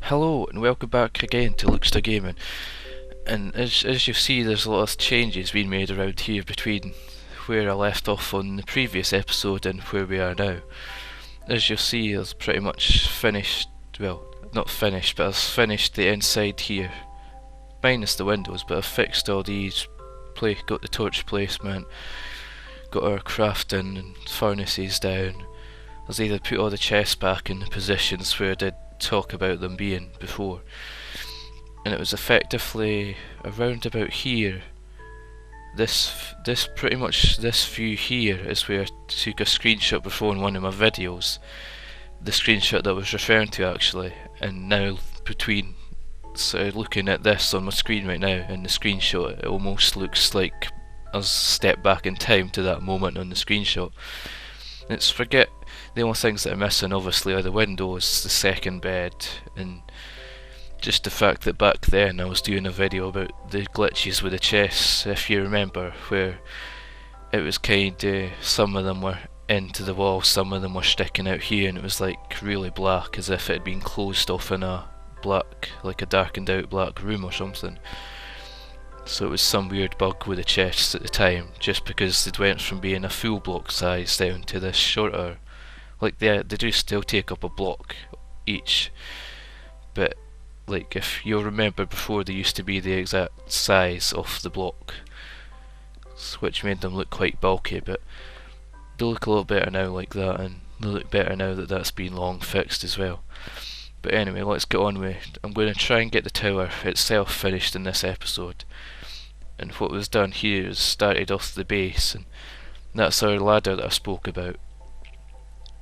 Hello and welcome back again to Lookster Gaming. And as you see, there's a lot of changes being made around here between where I left off on the previous episode and where we are now. As you'll see, I've pretty much finished, well, not finished, but I've finished the inside here, minus the windows, but I've fixed all these, got the torch placement, got our crafting and furnaces down. I've either put all the chests back in the positions where I did talk about them being before, and it was effectively around about here. This pretty much this view here is where I took a screenshot before in one of my videos, the screenshot that I was referring to actually, and now between looking at this on my screen right now and the screenshot, it almost looks like I was stepped back in time to that moment on the screenshot. The only things that are missing obviously are the windows, the second bed, and just the fact that back then I was doing a video about the glitches with the chests, if you remember, where it was kinda, some of them were into the wall, some of them were sticking out here, and it was like really black, as if it had been closed off in a black, like a darkened out black room or something. So it was some weird bug with the chests at the time, just because it went from being a full block size down to this shorter. Like they do still take up a block each, but like if you'll remember before, they used to be the exact size of the block, which made them look quite bulky, but they look a lot better now like that, and they look better now that that's been long fixed as well. But anyway, let's get on with it. I'm going to try and get the tower itself finished in this episode, and what was done here is started off the base, and that's our ladder that I spoke about,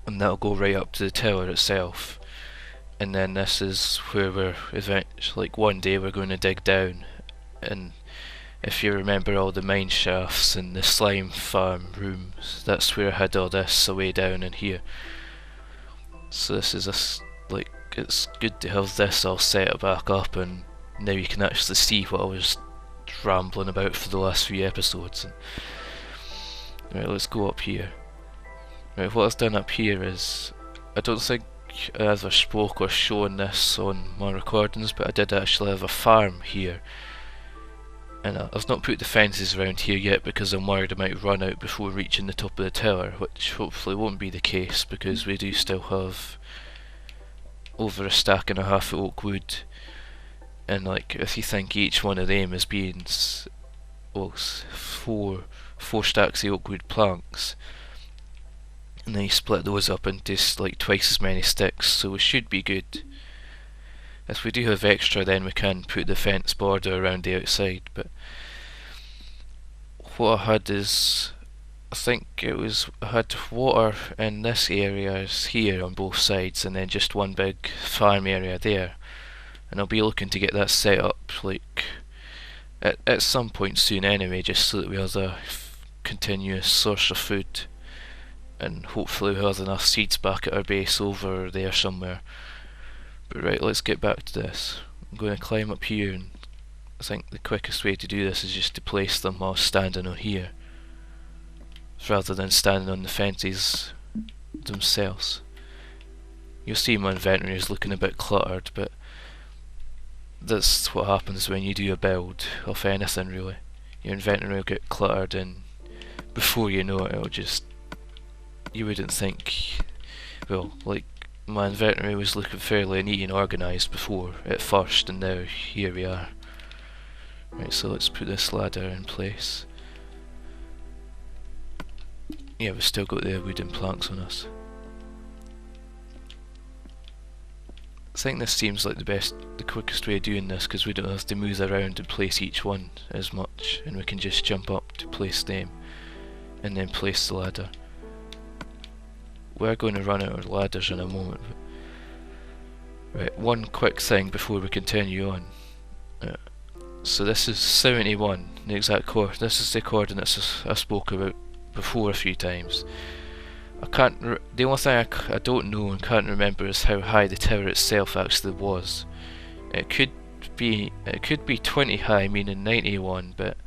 and that'll go right up to the tower itself. And then this is where we're eventually, like one day we're going to dig down, and if you remember all the mine shafts and the slime farm rooms, that's where I had all this away down in here. So this is it's good to have this all set back up, and now you can actually see what I was rambling about for the last few episodes. Right, let's go up here. Right, what I've done up here is, I don't think I either spoke or shown this on my recordings, but I did actually have a farm here, and I've not put the fences around here yet because I'm worried I might run out before reaching the top of the tower, which hopefully won't be the case, because we do still have over a stack and a half of oak wood, and like if you think each one of them is being four stacks of oak wood planks, and then you split those up into like twice as many sticks, so we should be good. If we do have extra, then we can put the fence border around the outside. But what I had is, I think I had water in this area here on both sides, and then just one big farm area there, and I'll be looking to get that set up like at some point soon anyway, just so that we have a continuous source of food. And hopefully we'll have enough seeds back at our base over there somewhere. But right, let's get back to this. I'm going to climb up here, and I think the quickest way to do this is just to place them while standing on here, rather than standing on the fences themselves. You'll see my inventory is looking a bit cluttered, but that's what happens when you do a build of anything really. Your inventory will get cluttered, and before you know it, it'll just, you wouldn't think, well, like my inventory was looking fairly neat and organised before at first, and now here we are. Right, so let's put this ladder in place. Yeah, we've still got the wooden planks on us. I think this seems like the quickest way of doing this, because we don't have to move around and place each one as much, and we can just jump up to place them, and then place the ladder. We're going to run out of ladders in a moment. Right, one quick thing before we continue on. So this is 71, the exact this is the coordinates I spoke about before a few times. The only thing I don't know and can't remember is how high the tower itself actually was. It could be 20 high, meaning 91, but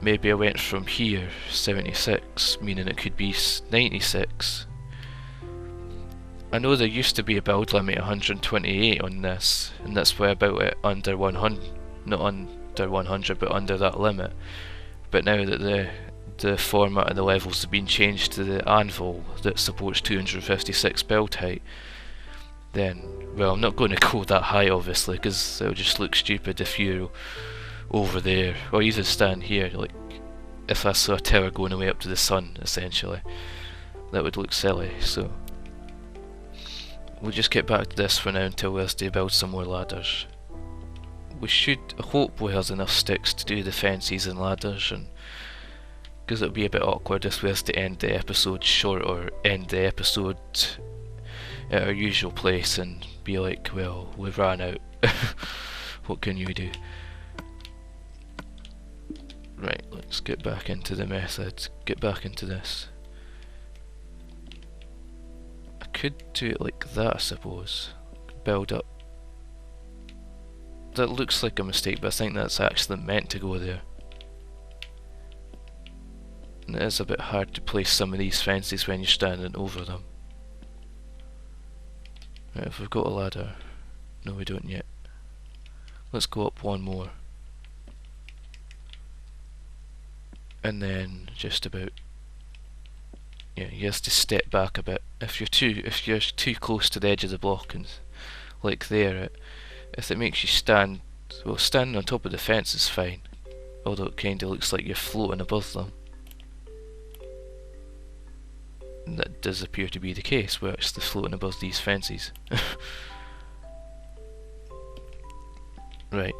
maybe I went from here 76, meaning it could be 96. I know there used to be a build limit 128 on this, and that's why I built it under 100, not under 100, but under that limit. But now that the format of the levels have been changed to the anvil that supports 256 build height, then, well, I'm not going to go that high obviously, because it'll just look stupid if you're over there, or even stand here, like if I saw a tower going away up to the sun, essentially. That would look silly, so we'll just get back to this for now until we have to build some more ladders. We should hope we have enough sticks to do the fences and ladders, and because it'll be a bit awkward if we have to end the episode short or end the episode at our usual place and be like, well, we've ran out. What can you do? Right, let's get back into the method, get back into this. I could do it like that, I suppose. Build up. That looks like a mistake, but I think that's actually meant to go there. And it is a bit hard to place some of these fences when you're standing over them. Right, if we've got a ladder. No, we don't yet. Let's go up one more. And then just about, yeah, you have to step back a bit. If you're too close to the edge of the block, and like there, if it makes you stand, well, standing on top of the fence is fine, although it kinda looks like you're floating above them. And that does appear to be the case, we're actually floating above these fences. Right,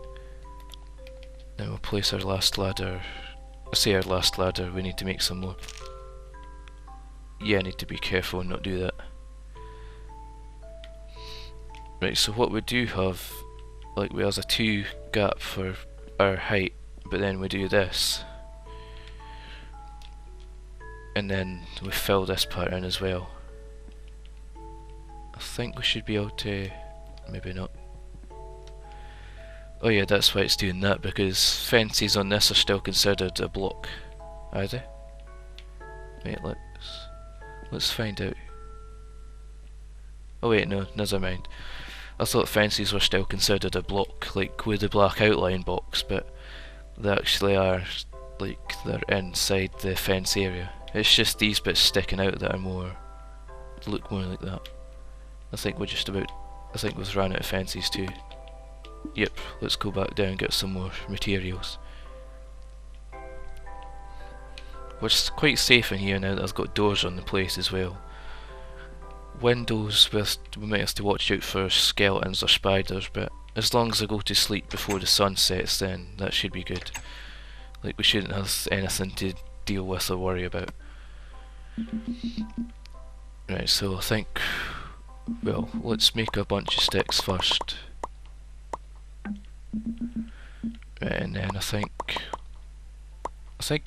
now we'll place our last ladder. I say our last ladder, we need to make some more. Yeah, I need to be careful and not do that. Right, so what we do have, like, we have a 2 gap for our height, but then we do this. And then we fill this part in as well. I think we should be able to, maybe not. Oh yeah, that's why it's doing that, because fences on this are still considered a block, are they? Wait, let's find out. Oh wait, no, never mind. I thought fences were still considered a block, like with the black outline box, but they actually are, like, they're inside the fence area. It's just these bits sticking out that are more, look more like that. I think we've ran out of fences too. Yep, let's go back down and get some more materials. Which is quite safe in here now that I've got doors on the place as well. Windows, we might have to watch out for skeletons or spiders, but as long as I go to sleep before the sun sets, then that should be good. Like, we shouldn't have anything to deal with or worry about. Right, so I think, well, let's make a bunch of sticks first. Right, and then I think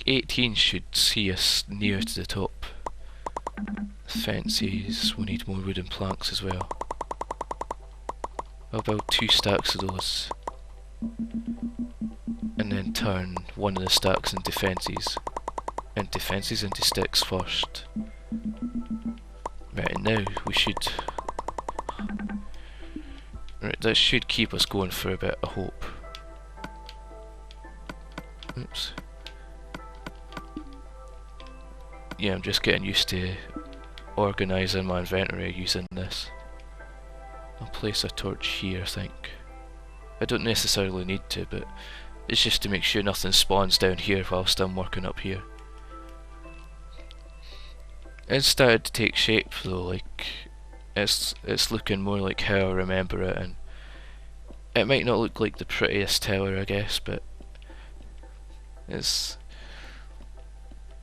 18 should see us near to the top. Fences, we need more wooden planks as well. I'll build 2 stacks of those. And then turn one of the stacks into fences. Into sticks first. Right, and now we should... Right, that should keep us going for a bit, I hope. Oops. Yeah, I'm just getting used to organising my inventory using this. I'll place a torch here, I think. I don't necessarily need to, but it's just to make sure nothing spawns down here whilst I'm working up here. It's started to take shape though, like it's looking more like how I remember it, and it might not look like the prettiest tower, I guess, but it's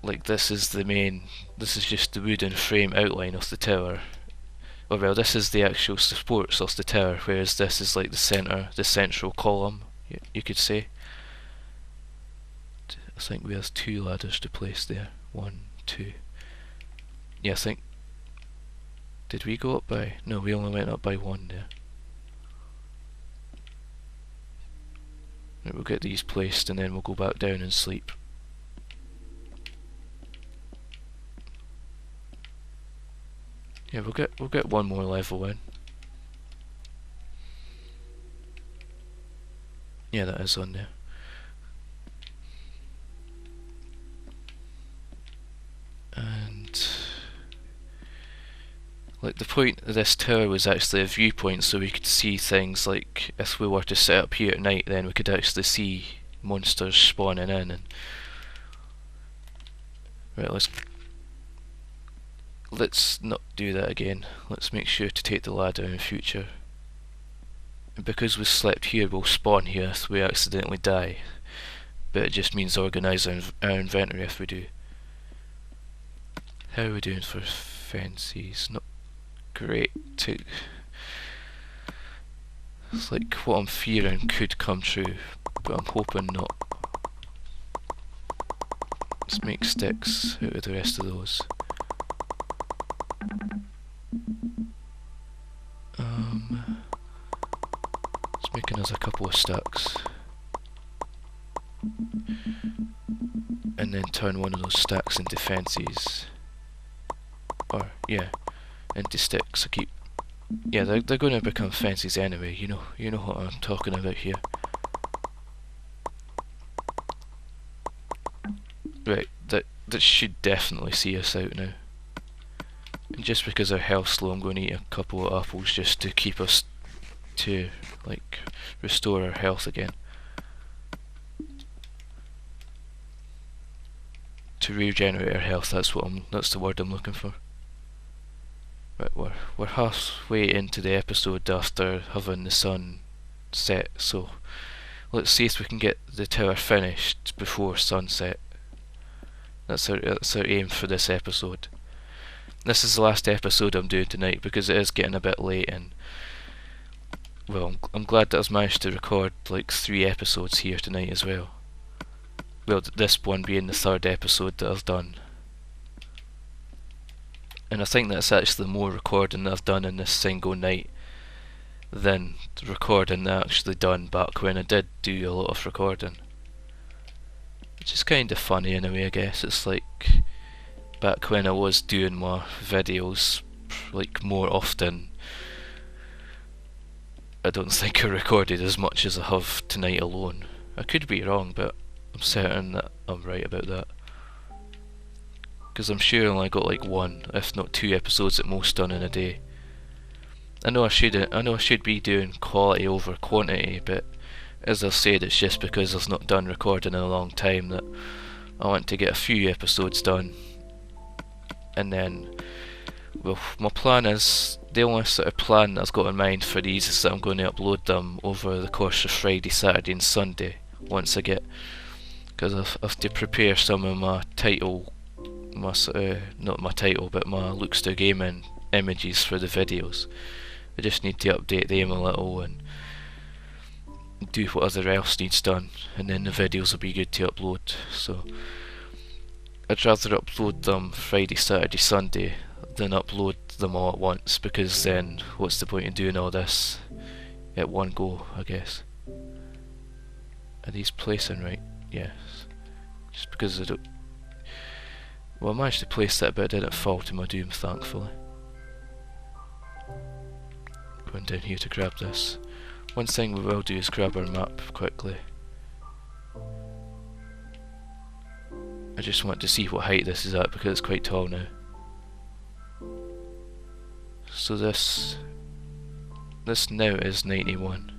like this is just the wooden frame outline of the tower. Oh well, this is the actual supports of the tower, whereas this is like the central column, you could say. I think we have 2 ladders to place there. 1, 2. Yeah, I think... Did we go up by... No, we only went up by 1 there. Right, we'll get these placed and then we'll go back down and sleep. Yeah, we'll get one more level in. Yeah, that is on there. And like the point of this tower was actually a viewpoint, so we could see things like if we were to set up here at night, then we could actually see monsters spawning in. And right, let's not do that again. Let's make sure to take the ladder in future. And because we slept here, we'll spawn here if we accidentally die. But it just means organise our inventory if we do. How are we doing for fences? Not great. It's like what I'm fearing could come true, but I'm hoping not. Let's make sticks out of the rest of those. Let's make another couple of stacks. And then turn one of those stacks into fences. Or, yeah, into sticks. Yeah, they're going to become fences anyway. You know what I'm talking about here. Right, that should definitely see us out now. And just because our health's low, I'm going to eat a couple of apples just to keep us to like restore our health again. To regenerate our health. That's the word I'm looking for. Right, we're halfway into the episode after having the sun set, so let's see if we can get the tower finished before sunset. That's our aim for this episode. This is the last episode I'm doing tonight because it is getting a bit late, and well, I'm glad that I've managed to record like 3 episodes here tonight as well. Well, this one being the 3rd episode that I've done. And I think that's actually more recording that I've done in this single night than the recording that I actually done back when I did do a lot of recording. Which is kind of funny in a way, I guess. It's like back when I was doing my videos like more often, I don't think I recorded as much as I have tonight alone. I could be wrong, but I'm certain that I'm right about that. Because I'm sure I only got like 1, if not 2 episodes at most done in a day. I know I should be doing quality over quantity, but as I've said, it's just because I've not done recording in a long time that I want to get a few episodes done. And then, well, my plan is, the only sort of plan that I've got in mind for these is that I'm going to upload them over the course of Friday, Saturday and Sunday once I get, because I have to prepare some of my title, not my title, but my Lookster Gaming images for the videos. I just need to update them a little and do whatever else needs done, and then the videos will be good to upload. So I'd rather upload them Friday, Saturday, Sunday than upload them all at once, because then what's the point in doing all this at one go, I guess. Are these placing right? Yes. Just because I don't... Well, I managed to place that, but I didn't fall to my doom, thankfully. Going down here to grab this. One thing we will do is grab our map quickly. I just want to see what height this is at because it's quite tall now. So this now is 91.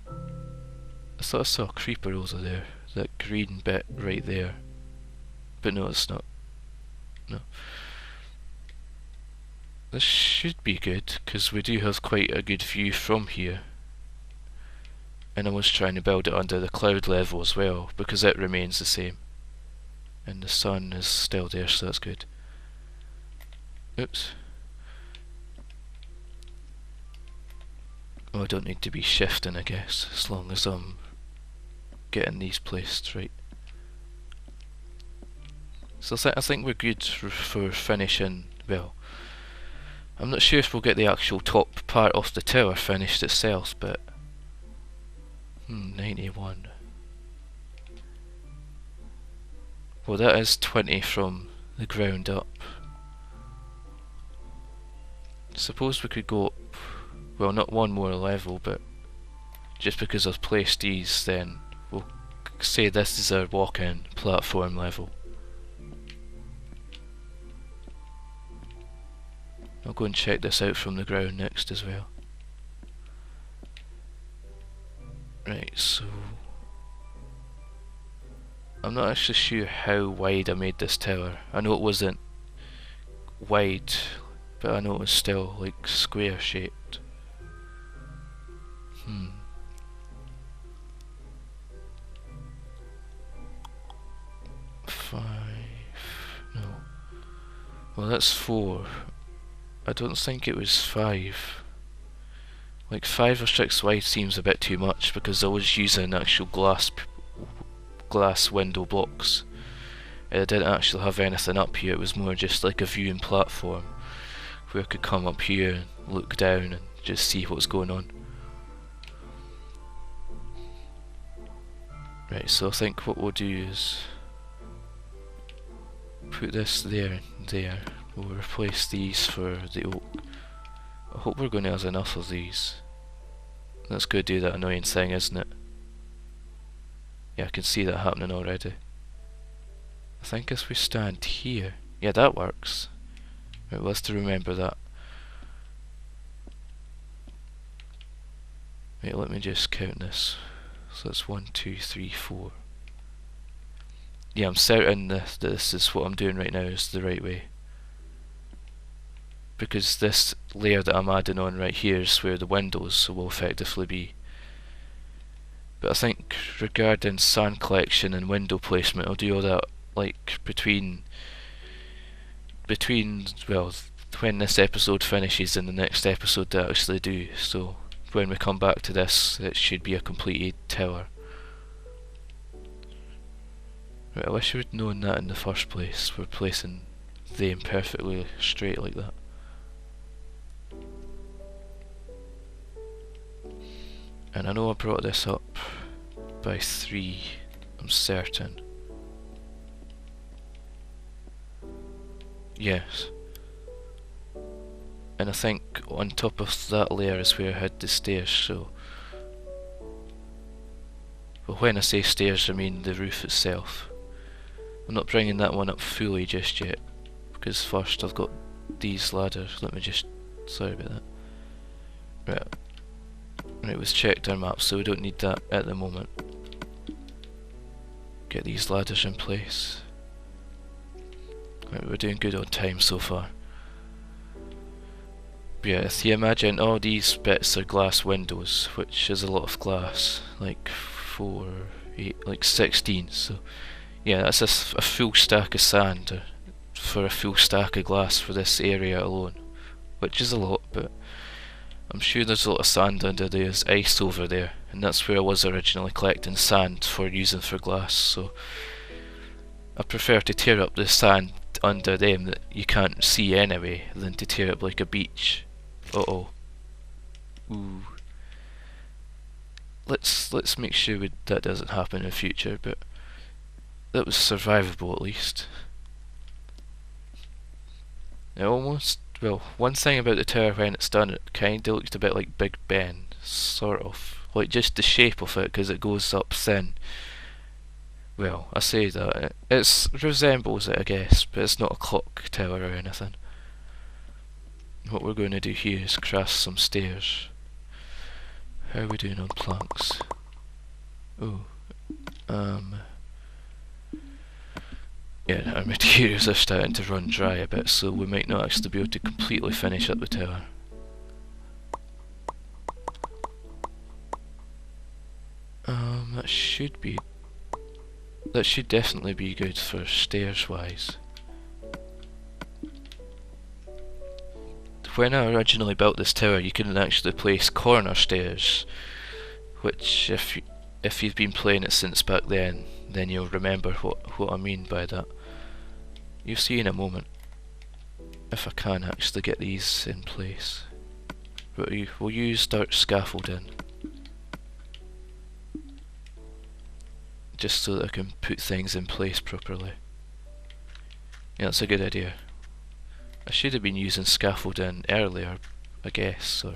I thought I saw a creeper over there, that green bit right there. But no, it's not. No. This should be good, because we do have quite a good view from here. And I was trying to build it under the cloud level as well, because it remains the same. And the sun is still there, so that's good. Oops. Oh, I don't need to be shifting, I guess, as long as I'm getting these placed right. So I think we're good for finishing, well, I'm not sure if we'll get the actual top part of the tower finished itself, but 91. Well, that is 20 from the ground up. Suppose we could go up, well, not one more level, but just because I've placed these, then we'll say this is our walk-in platform level. I'll go and check this out from the ground next as well. Right, so I'm not actually sure how wide I made this tower. I know it wasn't wide, but I know it was still like square shaped. 5, no. Well, that's 4. I don't think it was 5. Like 5 or 6 wide seems a bit too much because I was using actual glass window blocks. I didn't actually have anything up here, it was more just like a viewing platform where I could come up here and look down and just see what's going on. Right, so I think what we'll do is put this there and there. We'll replace these for the oak. I hope we're going to have enough of these. That's going to do that annoying thing, isn't it? Yeah, I can see that happening already. I think as we stand here, yeah, that works. Right, let's to remember that. Wait, let me just count this. So that's 1, 2, 3, 4. Yeah, I'm certain that this is what I'm doing right now is the right way. Because this layer that I'm adding on right here is where the windows will effectively be. But I think regarding sand collection and window placement, I'll do all that like between well, when this episode finishes and the next episode to actually do. So when we come back to this, it should be a completed tower. Right, I wish I would known that in the first place. We're placing them perfectly straight like that. And I know I brought this up by 3, I'm certain. Yes. And I think on top of that layer is where I had the stairs, so... Well, when I say stairs, I mean the roof itself. I'm not bringing that one up fully just yet, because first I've got these ladders. Let me just... sorry about that. Right. Right, we've checked our map, so we don't need that at the moment. Get these ladders in place. Right, we're doing good on time so far. But yeah, if you imagine all these bits are glass windows, which is a lot of glass, like 4, 8, like 16, so yeah, that's a full stack of sand for a full stack of glass for this area alone, which is a lot, but I'm sure there's a lot of sand under there, there's ice over there, and that's where I was originally collecting sand for using for glass, so I prefer to tear up the sand under them that you can't see anyway than to tear up like a beach. Uh-oh. Ooh. Let's make sure that doesn't happen in the future, but that was survivable at least. It almost, well, one thing about the tower when it's done, it kinda looked a bit like Big Ben, sort of. Like just the shape of it, because it goes up thin. Well, I say that, it resembles it I guess, but it's not a clock tower or anything. What we're going to do here is craft some stairs. How are we doing on planks? Oh, yeah, our materials are starting to run dry a bit, so we might not actually be able to completely finish up the tower. That should definitely be good for stairs wise. When I originally built this tower, you couldn't actually place corner stairs, which if you've been playing it since back then you'll remember what I mean by that. You'll see in a moment if I can actually get these in place. But we'll use dirt scaffolding just so that I can put things in place properly. Yeah, that's a good idea. I should have been using scaffolding earlier, I guess, or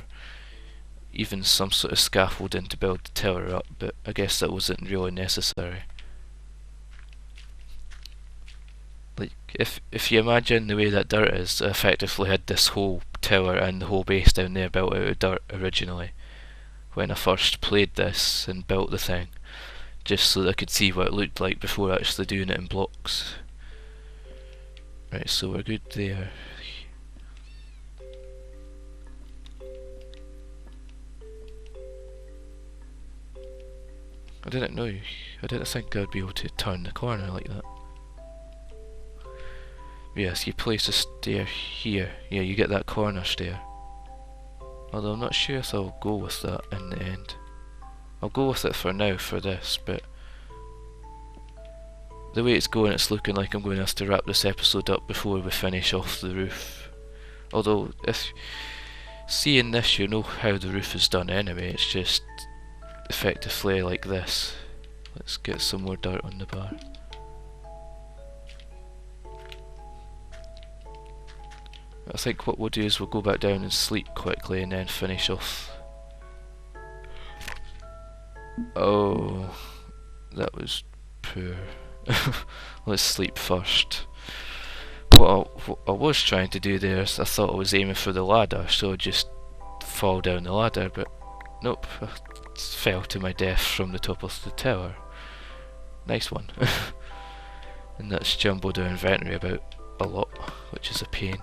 even some sort of scaffolding to build the tower up, but I guess that wasn't really necessary. Like, if you imagine the way that dirt is, I effectively had this whole tower and the whole base down there built out of dirt originally, when I first played this and built the thing, just so that I could see what it looked like before actually doing it in blocks. Right, so we're good there. I didn't know, I didn't think I'd be able to turn the corner like that. Yes, you place a stair here, yeah, you get that corner stair. Although I'm not sure if I'll go with that in the end. I'll go with it for now for this, but the way it's going, it's looking like I'm going to have to wrap this episode up before we finish off the roof. Although, if seeing this, you know how the roof is done anyway, it's just effectively like this. Let's get some more dirt on the bar. I think what we'll do is we'll go back down and sleep quickly and then finish off. Oh, that was poor. Let's sleep first. What I was trying to do there is I thought I was aiming for the ladder, so I'd just fall down the ladder, but nope, I fell to my death from the top of the tower. Nice one. And that's jumbled our inventory about a lot, which is a pain.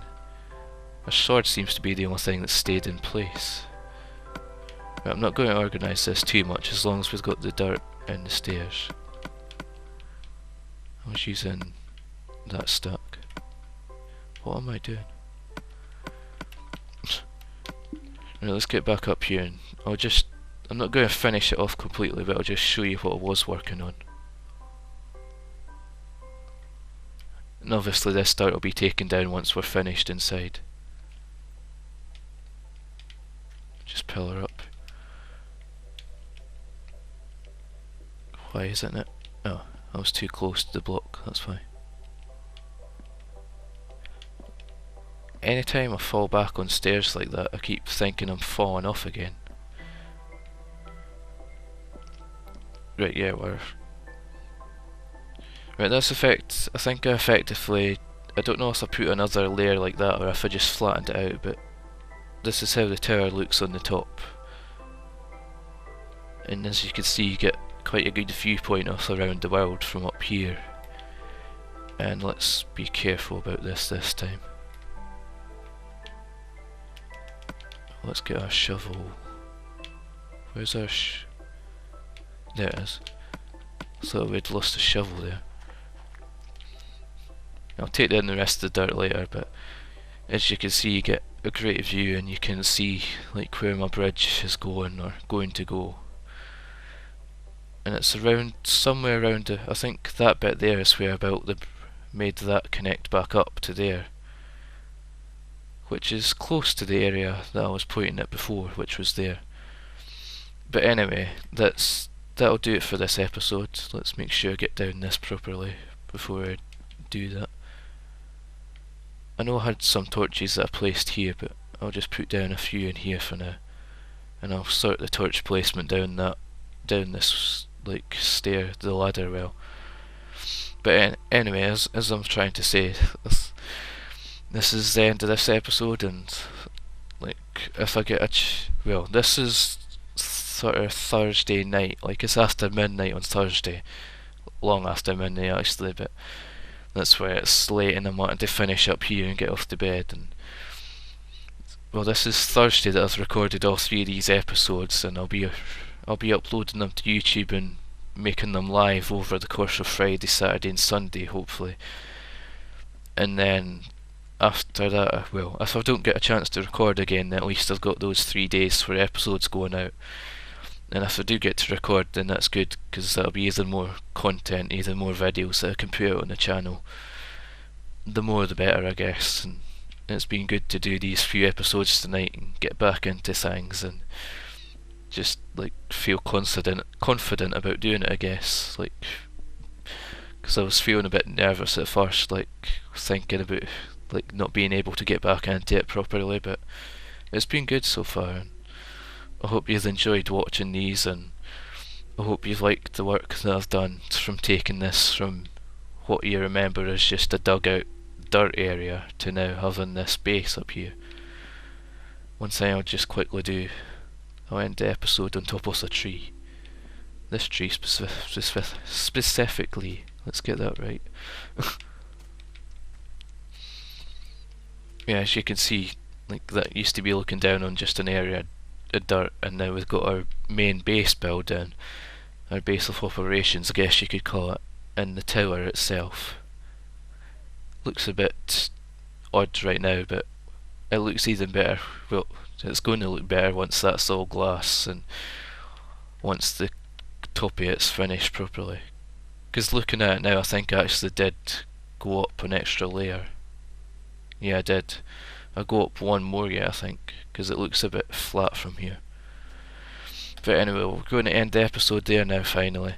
Our sword seems to be the only thing that stayed in place. But I'm not going to organise this too much as long as we've got the dirt and the stairs. I was using that stack. What am I doing? Right, let's get back up here and I'm not going to finish it off completely, but I'll just show you what I was working on. And obviously this dirt will be taken down once we're finished inside. Just pillar up. Why isn't it? Oh, I was too close to the block, that's why. Anytime I fall back on stairs like that, I keep thinking I'm falling off again. Right, yeah, we're... Right, that's effect... I think I effectively... I don't know if I put another layer like that or if I just flattened it out, but this is how the tower looks on the top. And as you can see, you get quite a good viewpoint of around the world from up here. And let's be careful about this time. Let's get our shovel. Where's our there it is. So we'd lost a shovel there. I'll take down the rest of the dirt later, but as you can see, you get a great view and you can see like where my bridge is going or going to go. And it's around, somewhere around the, I think that bit there is where I built made that connect back up to there, which is close to the area that I was pointing at before, which was there. But anyway, that'll do it for this episode. Let's make sure I get down this properly before I do that. I know I had some torches that I placed here, but I'll just put down a few in here for now, and I'll sort the torch placement down this like stair, the ladder well. But anyway, as I'm trying to say, this is the end of this episode, and like if I get well, this is sort of Thursday night, like it's after midnight on Thursday, long after midnight actually, but that's why it's late and I'm wanting to finish up here and get off to bed. And well, this is Thursday that I've recorded all 3 of these episodes, and I'll be uploading them to YouTube and making them live over the course of Friday, Saturday and Sunday hopefully. And then after that, well, if I don't get a chance to record again, then at least I've got those 3 days for episodes going out. And if I do get to record, then that's good, because that'll be either more content, either more videos that I can put out on the channel. The more the better, I guess. And it's been good to do these few episodes tonight and get back into things and just like feel confident about doing it, I guess. Like, because I was feeling a bit nervous at first, like thinking about like not being able to get back into it properly, but it's been good so far, and I hope you've enjoyed watching these, and I hope you've liked the work that I've done from taking this from what you remember as just a dugout dirt area to now having this base up here. One thing I'll just quickly do, I'll end the episode on top of a tree. This tree specifically, let's get that right. Yeah, as you can see, like that used to be looking down on just an area of dirt, and now we've got our main base building, our base of operations, I guess you could call it, and the tower itself. Looks a bit odd right now, but it looks even better. Well, it's going to look better once that's all glass and once the top of it's finished properly. Because looking at it now, I think I actually did go up an extra layer. Yeah, I did. I'll go up one more yet, I think, because it looks a bit flat from here. But anyway, we're going to end the episode there now, finally.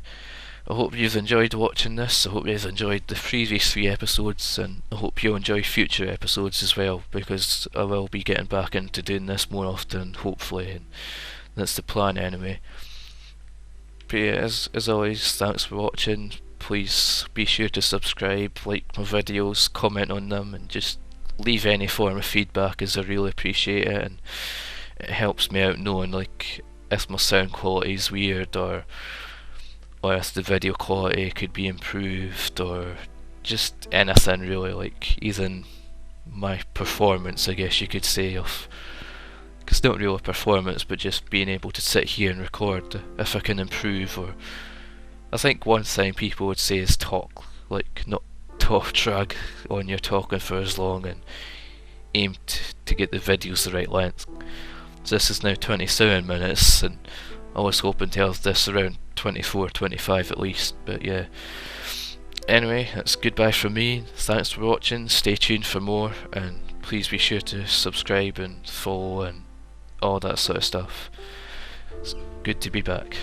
I hope you've enjoyed watching this, I hope you've enjoyed the previous 3 episodes, and I hope you'll enjoy future episodes as well, because I will be getting back into doing this more often, hopefully, and that's the plan anyway. But yeah, as always, thanks for watching. Please be sure to subscribe, like my videos, comment on them, and just leave any form of feedback, as I really appreciate it, and it helps me out knowing like if my sound quality is weird, or if the video quality could be improved, or just anything really, like even my performance, I guess you could say, of, because not really a performance, but just being able to sit here and record, if I can improve. Or I think one thing people would say is talk, like not talk drag on your talking for as long, and aim to get the videos the right length. So this is now 27 minutes, and I was hoping to have this around 24, 25 at least, but yeah. Anyway, that's goodbye from me. Thanks for watching, stay tuned for more, and please be sure to subscribe and follow and all that sort of stuff. It's good to be back.